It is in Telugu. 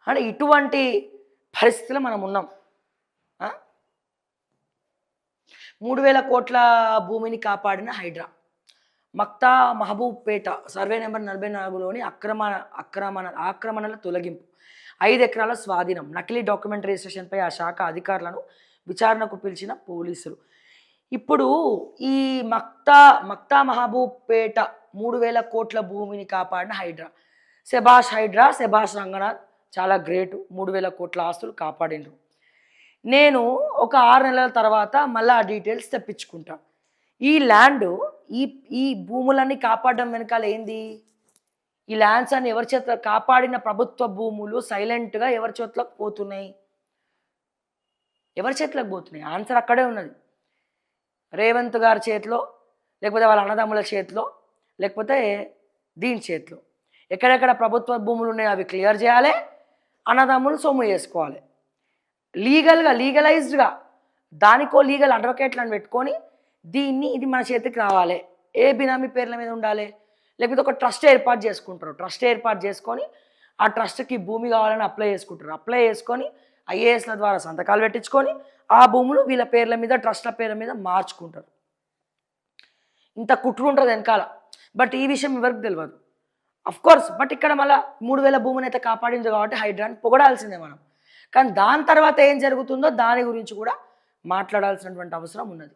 అంటే ఇటువంటి పరిస్థితుల్లో మనం ఉన్నాం. 3,000 కోట్ల భూమిని కాపాడిన హైడ్రా. మక్తా మహబూబ్పేట సర్వే నెంబర్ 44లోని ఆక్రమణల తొలగింపు, 5 ఎకరాల స్వాధీనం, నకిలీ డాక్యుమెంట్ రిజిస్ట్రేషన్పై ఆ శాఖ అధికారులను విచారణకు పిలిచిన పోలీసులు. ఇప్పుడు ఈ మక్తా మహబూబ్పేట 3,000 కోట్ల భూమిని కాపాడిన హైడ్రా. శభాష్ రంగనాథ్ చాలా గ్రేటు. 3,000 కోట్ల ఆస్తులు కాపాడిండ్రు. నేను ఒక 6 నెలల తర్వాత మళ్ళీ ఆ డీటెయిల్స్ తెప్పించుకుంటాను. ఈ ల్యాండ్ ఈ భూములన్నీ కాపాడడం వెనకాల ఏంది? ఈ ల్యాండ్స్ అన్ని ఎవరి చేతిలో కాపాడిన ప్రభుత్వ భూములు సైలెంట్గా ఎవరి చేతిలోకి పోతున్నాయి? ఎవరి చేతిలోకి పోతున్నాయి? ఆన్సర్ అక్కడే ఉన్నది. రేవంత్ గారి చేతిలో, లేకపోతే వాళ్ళ అన్నదమ్ముల చేతిలో, లేకపోతే దీని చేతిలో. ఎక్కడెక్కడ ప్రభుత్వ భూములు ఉన్నాయో అవి క్లియర్ చేయాలి, అన్నదమ్ములు సొమ్ము చేసుకోవాలి. లీగలైజ్డ్గా దానికో లీగల్ అడ్వకేట్లను పెట్టుకొని ఇది మన చేతికి రావాలి. ఏ బినామీ పేర్ల మీద ఉండాలి? లేకపోతే ఒక ట్రస్ట్ ఏర్పాటు చేసుకుంటారు. ట్రస్ట్ ఏర్పాటు చేసుకొని ఆ ట్రస్ట్కి భూమి కావాలని అప్లై చేసుకుంటారు. అప్లై చేసుకొని ఐఏఎస్ల ద్వారా సంతకాలు పెట్టించుకొని ఆ భూములు వీళ్ళ పేర్ల మీద, ట్రస్ట్ల పేర్ల మీద మార్చుకుంటారు. ఇంత కుట్రు ఉంటుంది వెనకాల. బట్ ఈ విషయం ఎవరికి తెలియదు కోర్స్. బట్ ఇక్కడ మళ్ళీ 3,000 భూమిని అయితే కాపాడింది కాబట్టి హైడ్రాని పొగడాల్సిందే మనం. కానీ దాని తర్వాత ఏం జరుగుతుందో దాని గురించి కూడా మాట్లాడాల్సినటువంటి అవసరం ఉన్నది.